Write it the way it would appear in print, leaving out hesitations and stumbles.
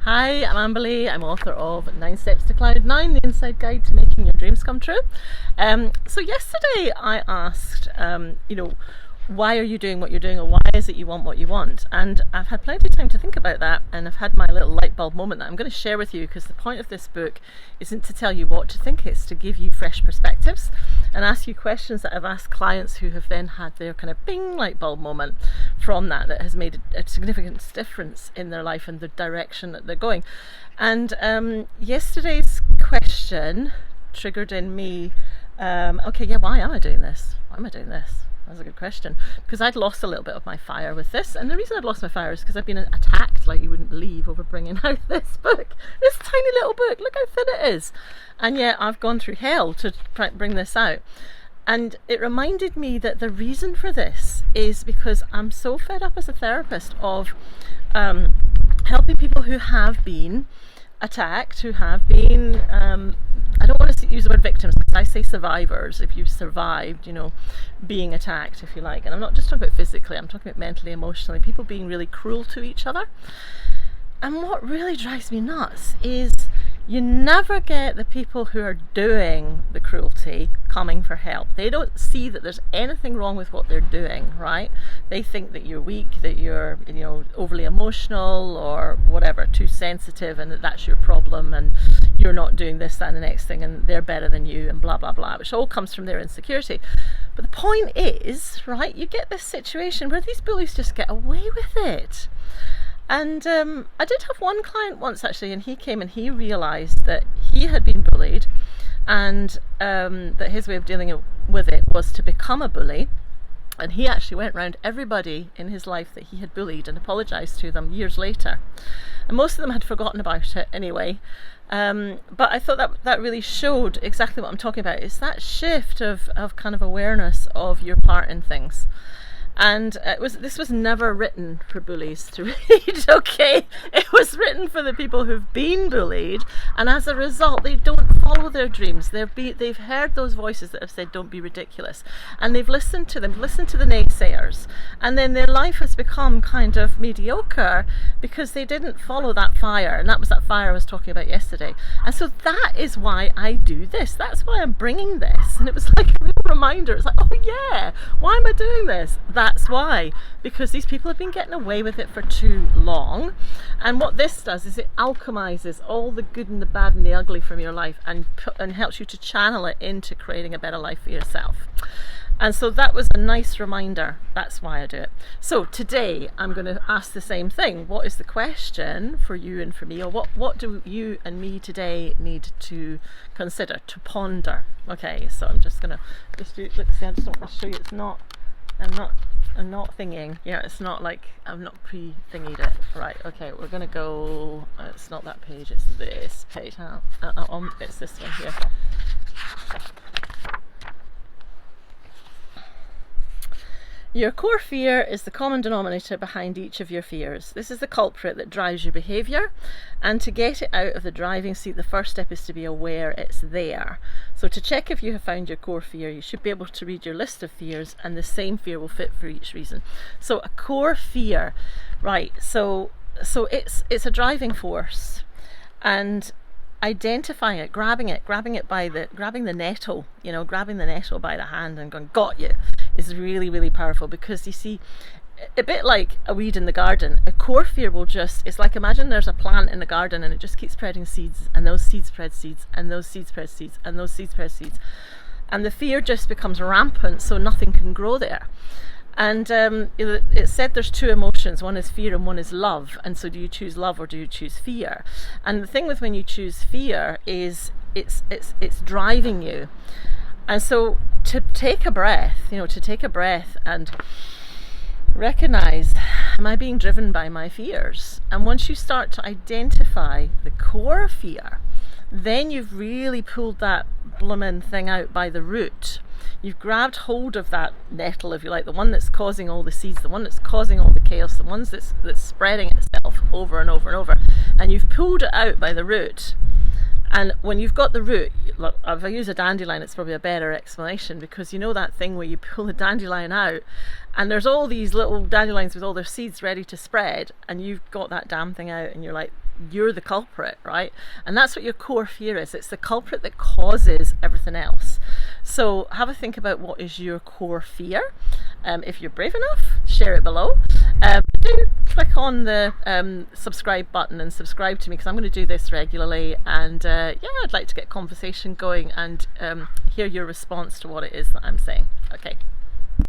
Hi, I'm Amberly. I'm author of 9 Steps to Cloud 9, the inside guide to making your dreams come true. So yesterday I asked, why are you doing what you're doing, or why is it you want what you want? And I've had plenty of time to think about that, and I've had my little light bulb moment that I'm going to share with you, because the point of this book isn't to tell you what to think, it's to give you fresh perspectives and ask you questions that I've asked clients who have then had their kind of bing light bulb moment from that has made a significant difference in their life and the direction that they're going. And yesterday's question triggered in me, why am I doing this? Why am I doing this? That's a good question, because I'd lost a little bit of my fire with this, and the reason I'd lost my fire is because I've been attacked like you wouldn't believe over bringing out this book, this tiny little book. Look how thin it is, and yet I've gone through hell to bring this out. And it reminded me that the reason for this is because I'm so fed up as a therapist of helping people who have been attacked, who have been I don't want to use the word victims, because I say survivors. If you've survived, being attacked, if you like. And I'm not just talking about physically, I'm talking about mentally, emotionally, people being really cruel to each other. And what really drives me nuts is you never get the people who are doing the cruelty coming for help. They don't see that there's anything wrong with what they're doing, right? They think that you're weak, that you're overly emotional or whatever, too sensitive, and that's your problem, and you're not doing this, that and the next thing, and they're better than you, and blah blah blah, which all comes from their insecurity. But the point is, right, you get this situation where these bullies just get away with it. And I did have one client once actually, and he came and he realised that he had been bullied, and that his way of dealing with it was to become a bully. And he actually went round everybody in his life that he had bullied and apologised to them years later. And most of them had forgotten about it anyway. But I thought that really showed exactly what I'm talking about. It's that shift of kind of awareness of your part in things. And this was never written for bullies to read, okay? It was written for the people who've been bullied, and as a result, they don't follow their dreams. They've heard those voices that have said, don't be ridiculous. And they've listened to them, listened to the naysayers. And then their life has become kind of mediocre because they didn't follow that fire. And that was that fire I was talking about yesterday. And so that is why I do this. That's why I'm bringing this. And it was like a real reminder. It's like, oh yeah, why am I doing this? That's why, because these people have been getting away with it for too long. And what this does is it alchemizes all the good and the bad and the ugly from your life, and helps you to channel it into creating a better life for yourself. And so that was a nice reminder. That's why I do it. So today I'm going to ask the same thing. What is the question for you and for me? Or what do you and me today need to consider, to ponder? Okay, so I'm just going to look, see, I just want to show you I'm not thinking. Yeah, it's not like I'm not pre-thingied it. Right, okay, we're going to go, it's not that page, it's this page. It's this one here. Your core fear is the common denominator behind each of your fears. This is the culprit that drives your behaviour, and to get it out of the driving seat, the first step is to be aware it's there. So to check if you have found your core fear, you should be able to read your list of fears, and the same fear will fit for each reason. So a core fear, right, so it's a driving force, and identifying it, grabbing the nettle, grabbing the nettle by the hand and going, got you, is really, really powerful. Because you see, a bit like a weed in the garden, a core fear will it's like, imagine there's a plant in the garden and it just keeps spreading seeds, and those seeds spread seeds, and those seeds spread seeds, and those seeds spread seeds, and the fear just becomes rampant, so nothing can grow there. And it said there's two emotions, one is fear and one is love. And so do you choose love or do you choose fear? And the thing with when you choose fear is it's driving you. And so to take a breath and recognize, am I being driven by my fears? And once you start to identify the core fear, then you've really pulled that bloomin' thing out by the root. You've grabbed hold of that nettle, if you like, the one that's causing all the seeds, the one that's causing all the chaos, the ones that's spreading itself over and over and over, and you've pulled it out by the root. And when you've got the root, look, if I use a dandelion, it's probably a better explanation, because you know that thing where you pull the dandelion out and there's all these little dandelions with all their seeds ready to spread, and you've got that damn thing out and you're like, you're the culprit, right? And that's what your core fear is. It's the culprit that causes everything else. So have a think about what is your core fear. If you're brave enough, share it below. Do click on the subscribe button and subscribe to me, because I'm going to do this regularly, and yeah, I'd like to get conversation going and hear your response to what it is that I'm saying. Okay.